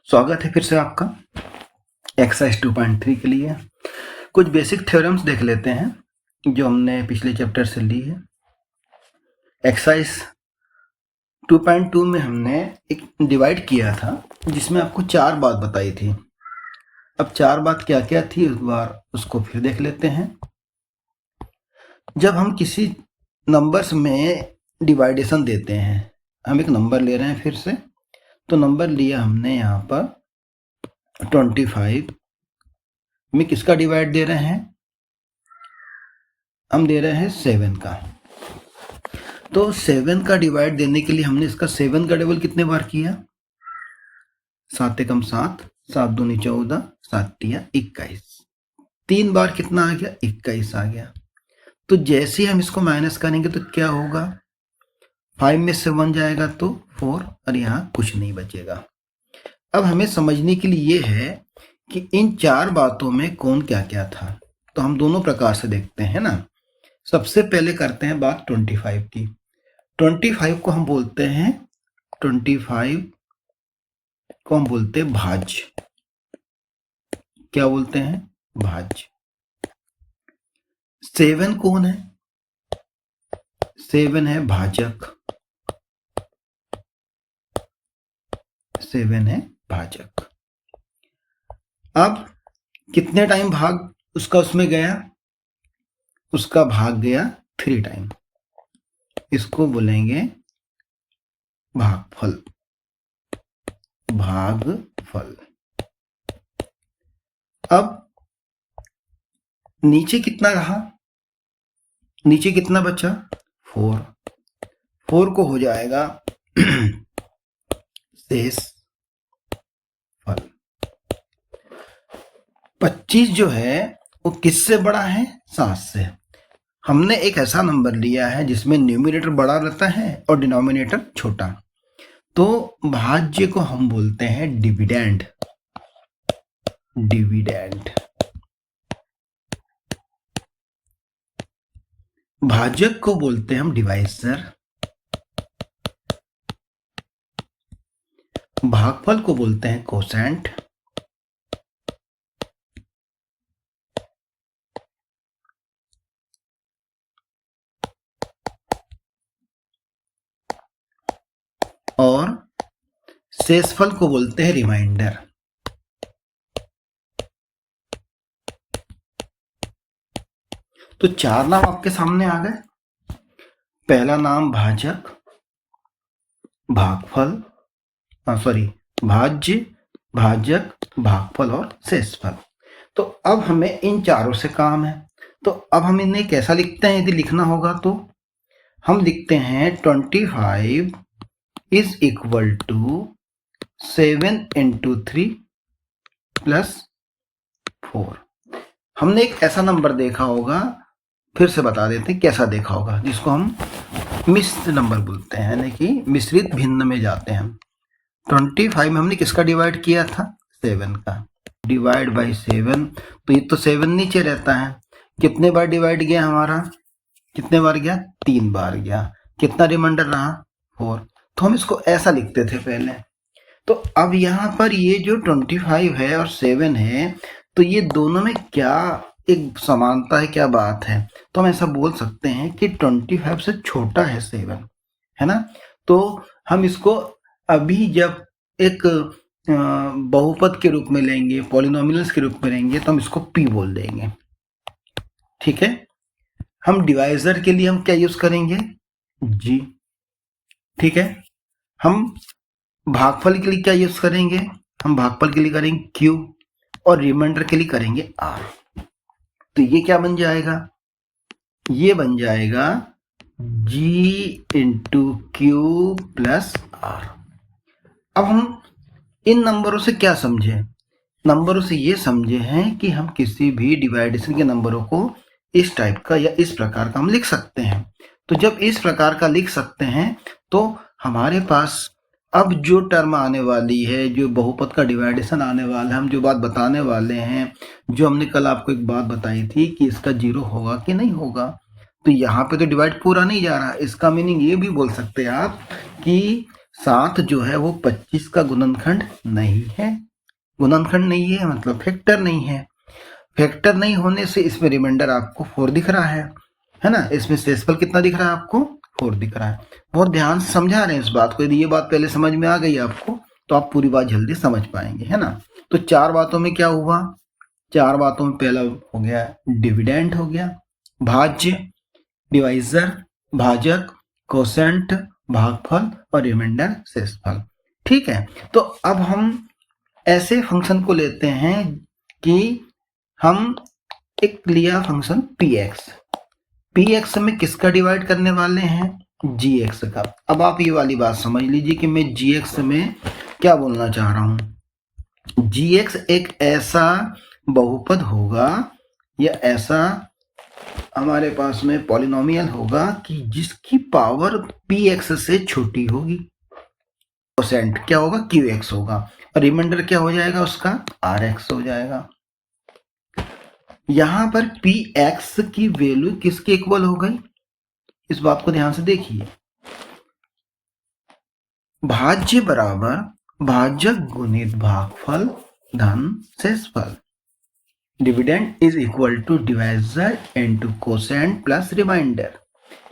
स्वागत है फिर से आपका एक्सरसाइज 2.3 के लिए। कुछ बेसिक थ्योरम्स देख लेते हैं जो हमने पिछले चैप्टर से ली है। एक्सरसाइज 2.2 में हमने एक डिवाइड किया था जिसमें आपको 4 बात बताई थी। अब 4 बात क्या क्या थी एक बार उसको फिर देख लेते हैं। जब हम किसी नंबर्स में डिवाइडेशन देते हैं, हम एक नंबर ले रहे हैं फिर से, तो नंबर लिया हमने यहाँ पर 25 में किसका डिवाइड दे रहे हैं, हम दे रहे हैं 7 का। तो 7 का डिवाइड देने के लिए हमने इसका 7 का डबल कितने बार किया, 7 एकम 7, 7 दूनी 14, 7 तिया 21, 3 बार कितना आ गया, 21 आ गया। तो जैसे ही हम इसको माइनस करेंगे तो क्या होगा, 5 में से 1 जाएगा तो 4 और यहाँ कुछ नहीं बचेगा। अब हमें समझने के लिए ये है कि इन 4 बातों में कौन क्या क्या था, तो हम दोनों प्रकार से देखते हैं ना। सबसे पहले करते हैं बात 25 की। 25 को हम बोलते हैं 25 को हम बोलते हैं भाज्य। क्या बोलते हैं, भाज्य। 7 कौन है, 7 है भाजक, 7 है भाजक। अब कितने टाइम भाग उसका उसमें गया, उसका भाग गया 3 टाइम, इसको बोलेंगे भागफल, भागफल। अब नीचे कितना रहा, नीचे कितना बचा, 4, 4 को हो जाएगा शेष फल। 25 जो है वो किससे बड़ा है, 7 से। हमने एक ऐसा नंबर लिया है जिसमें न्यूमरेटर बड़ा रहता है और डिनोमिनेटर छोटा, तो भाज्य को हम बोलते हैं डिविडेंड, डिविडेंड। भाजक को बोलते हैं हम डिवाइजर, भागफल को बोलते हैं कोसेंट, और शेषफल को बोलते हैं रिमाइंडर। तो 4 नाम आपके सामने आ गए। पहला नाम भाजक, भागफल, भाज्य, भाजक, भागफल और शेषफल। तो अब हमें इन चारों से काम है, तो अब हम इन्हें कैसा लिखते हैं, यदि लिखना होगा तो हम लिखते हैं 25 is equal to 7 into 3 plus 4। हमने एक ऐसा नंबर देखा होगा, फिर से बता देते हैं कैसा देखा होगा, जिसको हम मिश्र नंबर बोलते हैं, यानी कि मिश्रित भिन्न में जाते हैं। 25 में हमने किसका डिवाइड किया था, 7 का, डिवाइड बाई 7। तो ये तो 7 नीचे रहता है, कितने बार डिवाइड गया हमारा, कितने बार गया, 3 बार गया, कितना रिमाइंडर रहा, 4। तो हम इसको ऐसा लिखते थे पहले। तो अब यहाँ पर ये जो 25 है और 7 है, तो ये दोनों में क्या एक समानता है, क्या बात है, तो हम ऐसा बोल सकते हैं कि 25 से छोटा है 7, है ना। तो हम इसको अभी जब एक बहुपद के रूप में लेंगे, पॉलिनोमियल्स के रूप में लेंगे, तो हम इसको p बोल देंगे, ठीक है। हम डिवाइजर के लिए हम क्या यूज करेंगे, g, ठीक है। हम भागफल के लिए क्या यूज करेंगे, हम भागफल के लिए करेंगे q, और रिमाइंडर के लिए करेंगे r। तो ये क्या बन जाएगा, ये बन जाएगा g into Q plus r। अब हम इन नंबरों से क्या समझे, नंबरों से ये समझे हैं कि हम किसी भी डिवाइडेशन के नंबरों को इस टाइप का या इस प्रकार का हम लिख सकते हैं। तो जब इस प्रकार का लिख सकते हैं तो हमारे पास अब जो टर्म आने वाली है, जो बहुपद का डिवाइडेशन आने वाला है, हम जो बात बताने वाले हैं, जो हमने कल आपको एक बात बताई थी कि इसका 0 होगा कि नहीं होगा, तो यहाँ पे तो डिवाइड पूरा नहीं जा रहा। इसका मीनिंग ये भी बोल सकते हैं आप कि 7 जो है वो 25 का गुणनखंड नहीं है। गुणनखंड नहीं है मतलब फैक्टर नहीं है। फैक्टर नहीं होने से इसमें रिमाइंडर आपको 4 दिख रहा है ना। इसमें शेषफल कितना दिख रहा है आपको? 4 दिख रहा है। बहुत ध्यान से समझा रहे हैं इस बात को। यदि ये बात पहले समझ में आ गई आपको तो आप पूरी बात जल्दी समझ पाएंगे, है ना। तो 4 बातों में क्या हुआ? 4 बातों में पहला हो गया डिविडेंड हो गया, भाज्य, डिवाइजर, भाजक, कोसेंट, भागफल और रिमाइंडर शेषफल। ठीक है। तो अब हम ऐसे फंक्शन को लेते हैं कि हम एक लिया फंक्शन px में किसका डिवाइड करने वाले हैं? gx का। अब आप ये वाली बात समझ लीजिए कि मैं gx में क्या बोलना चाह रहा हूं। gx एक ऐसा बहुपद होगा या ऐसा हमारे पास में पॉलिनोमियल होगा कि जिसकी पावर px से छोटी होगी। कोसेंट क्या होगा? qx होगा और रिमाइंडर क्या हो जाएगा उसका? rx हो जाएगा। यहां पर px की वैल्यू किसके इक्वल हो गई? इस बात को ध्यान से देखिए। भाज्य बराबर भाजक गुणित भागफल धन शेषफल। Dividend is equal to divisor into quotient plus remainder,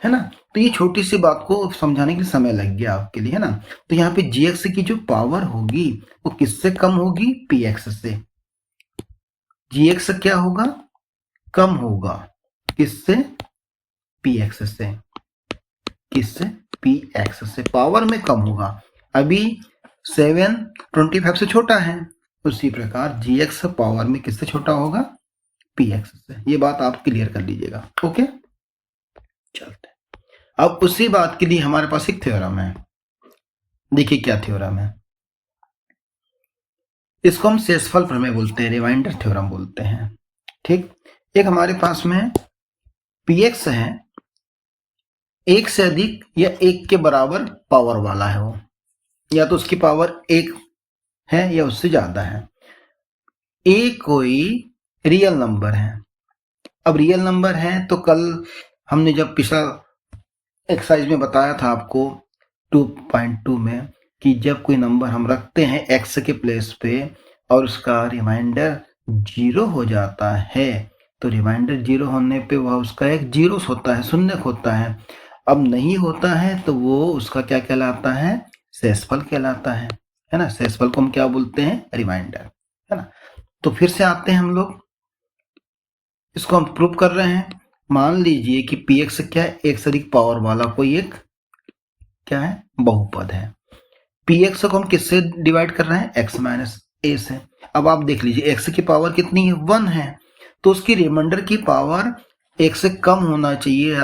है ना। तो ये छोटी सी बात को समझाने के लिए समय लग गया आपके लिए, है ना। तो यहाँ पे gx की जो पावर होगी वो किससे कम होगी? px से। gx क्या होगा? कम होगा किससे? px से। किससे? px से। पावर में कम होगा। अभी 7 25 से छोटा है, उसी प्रकार gx पावर में किससे छोटा होगा? px से। ये बात आप क्लियर कर लीजिएगा। ओके, चलते हैं। अब उसी बात के लिए हमारे पास एक थ्योरम है। देखिए क्या थ्योरम है। इसको हम शेषफल प्रमेय बोलते हैं, रिमाइंडर थ्योरम बोलते हैं। ठीक। एक हमारे पास में px है, एक से अधिक या एक के बराबर पावर वाला है वो, या तो उसकी पावर 1 है या उससे ज्यादा है। ए कोई रियल नंबर है। अब रियल नंबर है तो कल हमने जब पिछला एक्सरसाइज में बताया था आपको 2.2 में कि जब कोई नंबर हम रखते हैं x के प्लेस पे और उसका रिमाइंडर 0 हो जाता है तो रिमाइंडर 0 होने पे वह उसका एक जीरोस होता है, शून्य होता है। अब नहीं होता है तो वो उसका क्या कहलाता है? शेषफल कहलाता है ना। शेषफल को हम क्या बोलते हैं? रिमाइंडर, है ना। तो फिर से आते हैं हम लोग, इसको हम प्रूव कर रहे हैं। मान लीजिए कि px क्या है? एक से अधिक पावर वाला कोई एक क्या है? बहुपद है। px को हम किससे डिवाइड कर रहे हैं? x माइनस a से। अब आप देख लीजिए x की पावर कितनी है? 1 है। तो उसकी रिमाइंडर की पावर 1 से कम होना चाहिए,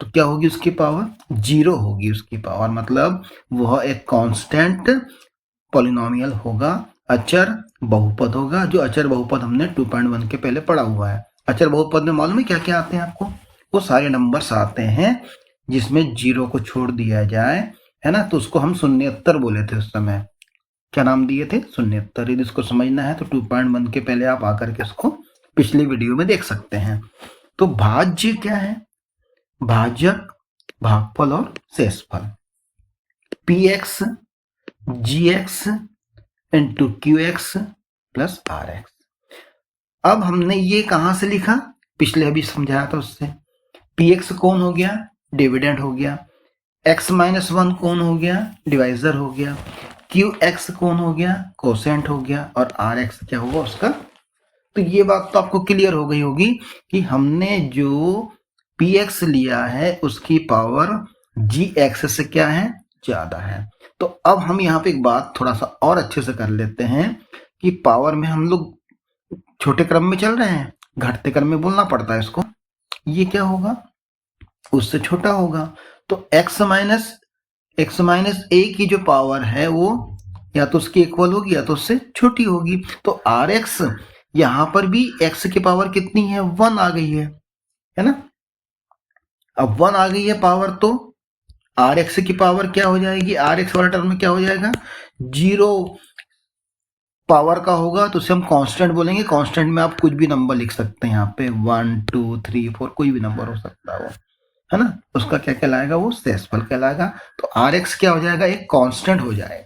तो क्या होगी उसकी पावर? 0 होगी उसकी पावर। मतलब वह एक कांस्टेंट पॉलिनोमियल होगा, अचर बहुपद होगा। जो अचर बहुपद हमने 2.1 के पहले पढ़ा हुआ है। अचर बहुपद में मालूम है क्या क्या आते हैं आपको? वो सारे नंबर्स आते हैं जिसमें 0 को छोड़ दिया जाए, है ना। तो उसको हम शून्यत्तर बोले थे उस समय। क्या नाम दिए थे? शून्यत्तर। यदि इसको समझना है तो 2.1 के पहले आप आकर के इसको पिछली वीडियो में देख सकते हैं। तो भाज्य क्या है? भाजक, भागफल और शेषफल। px gx into qx plus rx। अब हमने ये कहां से लिखा? पिछले अभी समझाया था उससे। px कौन हो गया? डिविडेंड हो गया। x माइनस 1 कौन हो गया? डिवाइजर हो गया। qx कौन हो गया? कोसेंट हो गया। और rx क्या होगा उसका? तो ये बात तो आपको क्लियर हो गई होगी कि हमने जो px लिया है उसकी पावर gx से क्या है? ज्यादा है। तो अब हम यहाँ पे एक बात थोड़ा सा और अच्छे से कर लेते हैं कि पावर में हम लोग छोटे क्रम में चल रहे हैं, घटते क्रम में बोलना पड़ता है इसको। ये क्या होगा? उससे छोटा होगा। तो x माइनस a की जो पावर है वो या तो उसकी इक्वल होगी या तो उससे छोटी होगी। तो rx यहां पर भी x की पावर कितनी है? 1 आ गई है ना। अब 1 आ गई है पावर, तो rx की पावर क्या हो जाएगी? rx वाला टर्म में क्या हो जाएगा? 0 पावर का होगा तो उसे हम कांस्टेंट बोलेंगे। कांस्टेंट में आप कुछ भी नंबर लिख सकते हैं, यहाँ पे 1 2 3 4 कोई भी नंबर हो सकता है वो, है ना, उसका क्या कहलाएगा, वो शेषफल कहलाएगा। तो आर एक्स क्या हो जाएगा, एक कांस्टेंट हो जाएगा।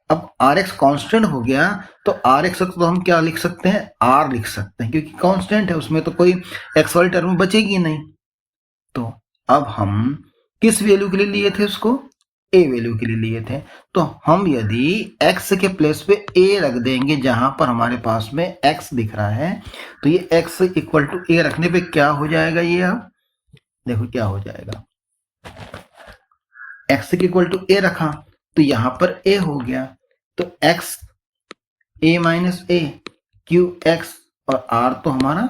अब आर एक्स कांस्टेंट हो गया तो आर एक्स तो हम क्या लिख सकते हैं, आर लिख सकते हैं, क्योंकि कांस्टेंट है, उसमें तो कोई एक्स वाली टर्म बचेगी नहीं। तो अब हम किस वैल्यू के लिए लिए थे उसको, ए वैल्यू के लिए लिए थे। तो हम यदि x के प्लेस पे a रख देंगे जहां पर हमारे पास में x दिख रहा है, तो ये x इक्वल टू a रखने पे क्या हो जाएगा, ये अब देखो क्या हो जाएगा, x इक्वल टू a रखा तो यहां पर a हो गया, तो x a minus a Q x और r तो हमारा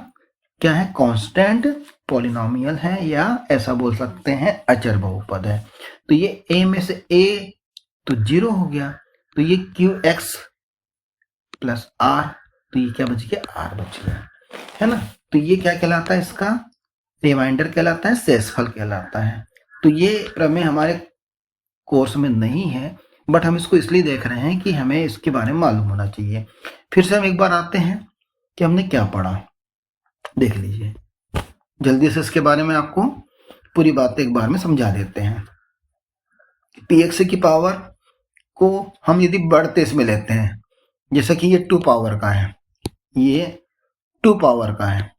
क्या है, कांस्टेंट पॉलिनोमियल है, या ऐसा बोल सकते हैं अचर बहुपद है। तो ये a में से a तो 0 हो गया, तो ये क्यू एक्स प्लस आर, तो ये क्या बच गया, आर बच गया, है ना। तो ये क्या कहलाता है, इसका रिमाइंडर कहलाता है, शेषफल कहलाता है। तो ये प्रमेय हमारे कोर्स में नहीं है, बट हम इसको इसलिए देख रहे हैं कि हमें इसके बारे में मालूम होना चाहिए। फिर से हम एक बार आते हैं कि हमने क्या पढ़ा, देख लीजिए जल्दी से, इसके बारे में आपको पूरी बात एक बार में समझा देते हैं। पी एक्स की पावर को हम यदि बढ़ते इसमें लेते हैं, जैसे कि ये 2 पावर का है, ये 2 पावर का है,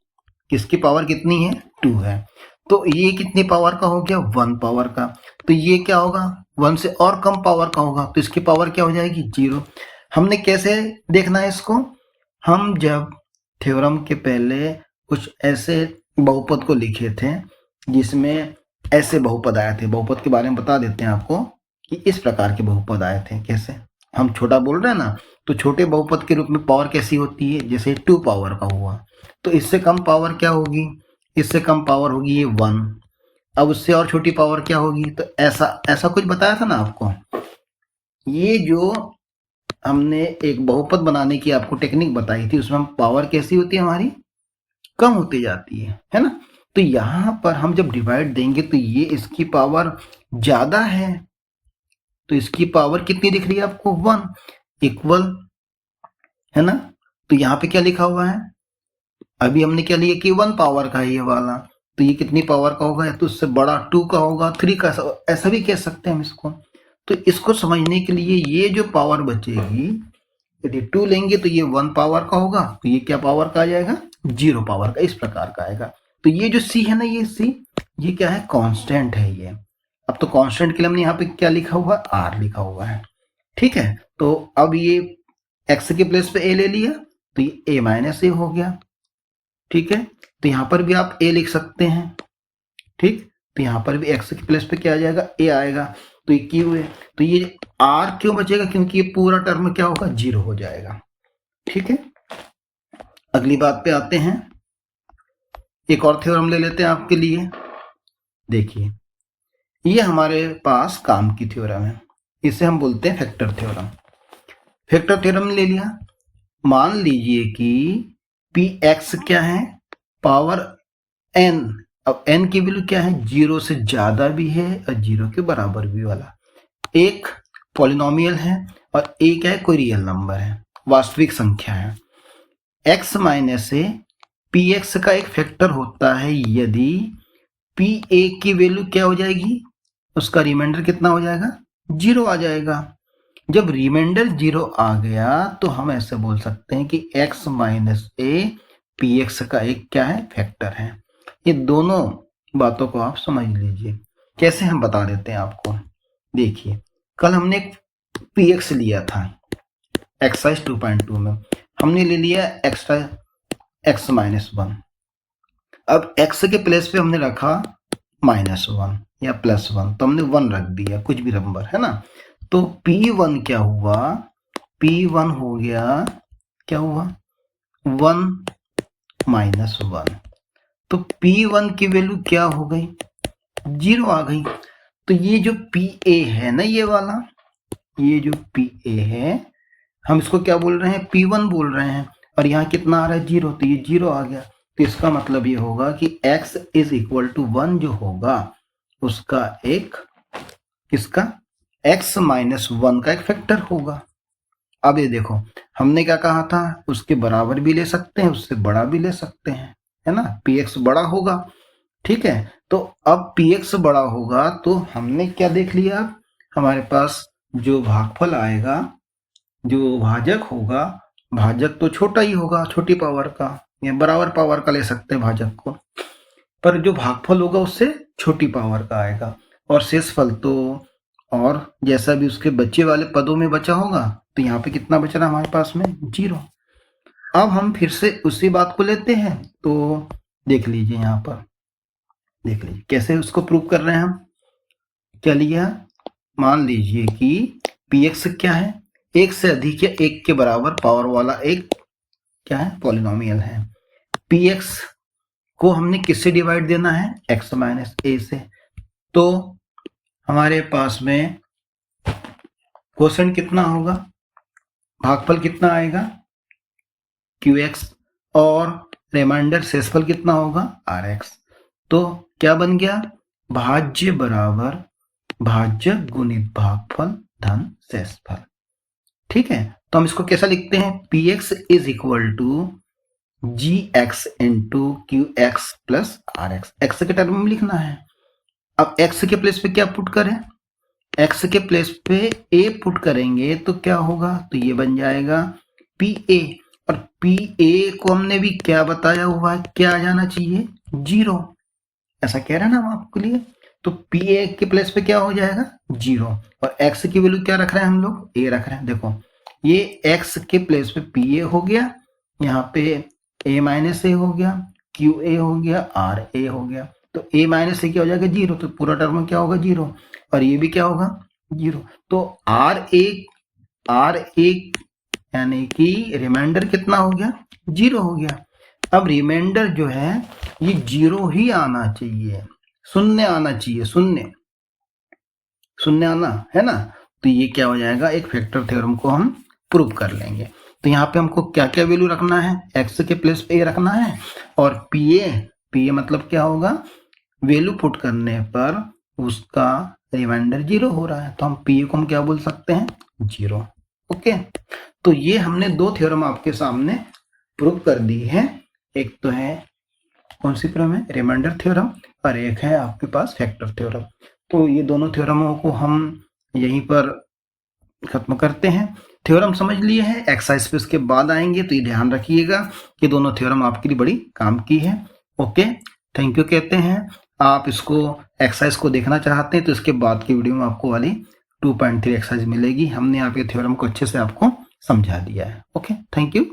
किसकी पावर कितनी है, 2 है, तो ये कितनी पावर का हो गया, 1 पावर का। तो ये क्या होगा, 1 से और कम पावर का होगा, तो इसकी पावर क्या हो जाएगी, 0। हमने कैसे देखना है इसको, हम जब थ्योरम के पहले कुछ ऐसे बहुपद को लिखे थे जिसमें ऐसे बहुपद आए थे, बहुपद के बारे में बता देते हैं आपको कि इस प्रकार के बहुपद आए थे। कैसे, हम छोटा बोल रहे हैं ना, तो छोटे बहुपद के रूप में पावर कैसी होती है, जैसे 2 पावर का हुआ, तो इससे कम पावर क्या होगी, इससे कम पावर होगी ये 1। अब उससे और छोटी पावर क्या होगी, तो ऐसा ऐसा कुछ बताया था ना आपको। ये जो हमने एक बहुपद बनाने की आपको टेक्निक बताई थी, उसमें हम पावर कैसी होती है, हमारी कम होती जाती है ना। तो यहां पर हम जब डिवाइड देंगे तो ये इसकी पावर ज्यादा है, तो इसकी पावर कितनी दिख रही है आपको, 1 इक्वल, है ना। तो यहाँ पे क्या लिखा हुआ है, अभी हमने क्या लिया कि 1 पावर का है ये वाला, तो ये कितनी पावर का होगा, तो उससे बड़ा 2 का होगा, 3 का, ऐसा भी कह सकते हैं हम इसको। तो इसको समझने के लिए ये जो पावर बचेगी, यदि 2 लेंगे तो ये 1 पावर का होगा, तो ये क्या पावर का आ जाएगा, 0 पावर का, इस प्रकार का आएगा। तो ये जो c है ना, ये c, ये क्या है, कांस्टेंट है ये। अब तो कांस्टेंट के लिए हमने यहाँ पे क्या लिखा हुआ, r लिखा हुआ है, ठीक है। तो अब ये x के प्लेस पे a ले लिया, तो ये a माइनस ए हो गया, ठीक है। तो यहाँ पर भी आप a लिख सकते हैं, ठीक। तो यहाँ पर भी x के प्लेस पे क्या आ जाएगा, a आएगा, तो ये q है, तो ये r क्यों बचेगा, क्योंकि ये पूरा टर्म क्या होगा, 0 हो जाएगा, ठीक है। अगली बात पे आते हैं, एक और थ्योरम ले लेते हैं आपके लिए। देखिए ये हमारे पास काम की थ्योरम है, इसे हम बोलते हैं फैक्टर थ्योरम। फैक्टर थ्योरम ले लिया, मान लीजिए कि पी एक्स क्या है, पावर n। अब n की वैल्यू क्या है, 0 से ज्यादा भी है और 0 के बराबर भी वाला एक पॉलिनोमियल है, और a क्या है, कोई रियल नंबर है, वास्तविक संख्या है। x minus A P x का एक फैक्टर होता है यदि पी ए की वैल्यू क्या हो जाएगी, उसका रिमाइंडर कितना हो जाएगा, 0 आ जाएगा। जब रिमाइंडर 0 आ गया तो हम ऐसे बोल सकते हैं कि x minus A P x का एक क्या है, फैक्टर है। ये दोनों बातों को आप समझ लीजिए, कैसे हम बता देते हैं आपको। देखिए कल हमने पी एक्स लिया था एक्सरसाइज 2.2 में, हमने ले लिया एक्स्ट्रा x माइनस 1। अब x के प्लेस पे हमने रखा -1 या +1, तो हमने 1 रख दिया, कुछ भी नंबर, है ना। तो P1 क्या हुआ, P1 हो गया, क्या हुआ, 1 -1। तो P1 की वैल्यू क्या हो गई, 0 आ गई। तो ये जो PA है ना, ये वाला, ये जो PA है, हम इसको क्या बोल रहे हैं, P1 बोल रहे हैं, और यहाँ कितना आ रहा है, 0, तो ये 0 आ गया। तो इसका मतलब ये होगा कि x इज इक्वल टू 1 जो होगा, उसका एक, किसका, x माइनस 1 का एक फैक्टर होगा। अब ये देखो हमने क्या कहा था, उसके बराबर भी ले सकते हैं, उससे बड़ा भी ले सकते हैं, है ना। px बड़ा होगा ठीक है। तो अब px बड़ा होगा तो हमने क्या देख लिया, हमारे पास जो भागफल आएगा, जो भाजक होगा, भाजक तो छोटा ही होगा, छोटी पावर का, या बराबर पावर का ले सकते हैं भाजक को, पर जो भागफल होगा उससे छोटी पावर का आएगा। और शेषफल तो, और जैसा भी उसके बच्चे वाले पदों में बचा होगा, तो यहाँ पे कितना बच रहा है हमारे पास में, 0। अब हम फिर से उसी बात को लेते हैं, तो देख लीजिए यहाँ पर, देख लीजिए कैसे उसको प्रूव कर रहे हैं हम। क्या लिया, मान लीजिए कि px क्या है, एक से अधिक या एक के बराबर पावर वाला एक क्या है, पॉलिनोमियल है। px को हमने किससे डिवाइड देना है, x माइनस a से। तो हमारे पास में क्वोशेंट कितना होगा, भागफल कितना आएगा, qx, और रिमाइंडर शेषफल कितना होगा, rx। तो क्या बन गया, भाज्य बराबर भाजक गुणित भागफल धन शेषफल। ठीक है, तो हम इसको कैसा लिखते हैं, px is equal to gx into qx plus rx, x के टर्म में लिखना है। अब x के प्लेस पे क्या पुट करें, x के प्लेस पे a पुट करेंगे तो क्या होगा, तो ये बन जाएगा pa, और pa को हमने भी क्या बताया हुआ है, क्या आ जाना चाहिए, 0, ऐसा कह रहे हैं ना हम आपके लिए। तो pa के प्लेस पे क्या हो जाएगा, 0, और x की वैल्यू क्या रख रहे हैं हम लोग, a रख रहे हैं। देखो ये x के प्लेस पे pa हो गया, यहाँ पे a माइनस ए हो गया, qa हो गया, ra हो गया। तो a माइनस ए क्या हो जाएगा, 0, तो पूरा टर्म क्या होगा, 0, और ये भी क्या होगा, 0। तो ra यानी कि रिमाइंडर कितना हो गया, 0 हो गया। अब रिमाइंडर जो है ये 0 ही आना चाहिए, शून्य आना चाहिए, शून्य आना है ना। तो ये क्या हो जाएगा, एक फैक्टर थ्योरम को हम प्रूव कर लेंगे। तो यहाँ पे हमको क्या क्या वैल्यू रखना है, x के प्लेस पे रखना है, और pa मतलब क्या होगा, वैल्यू पुट करने पर उसका रिमाइंडर 0 हो रहा है, तो हम pa को हम क्या बोल सकते हैं, 0। ओके, तो ये हमने दो थ्योरम आपके सामने प्रूव कर दी है। एक तो है कौन सी थ्योरम है, रिमाइंडर थ्योरम, और एक है आपके पास फैक्टर थ्योरम। तो ये दोनों थ्योरमों को हम यहीं पर खत्म करते हैं। थ्योरम समझ लिए हैं, एक्सरसाइज पे उसके बाद आएंगे, तो ये ध्यान रखिएगा कि दोनों थ्योरम आपके लिए बड़ी काम की है। ओके, थैंक यू कहते हैं। आप इसको एक्सरसाइज को देखना चाहते हैं तो इसके बाद की वीडियो में आपको वाली 2.3 एक्सरसाइज मिलेगी। हमने आपके थ्योरम को अच्छे से आपको समझा दिया है। Okay, thank you.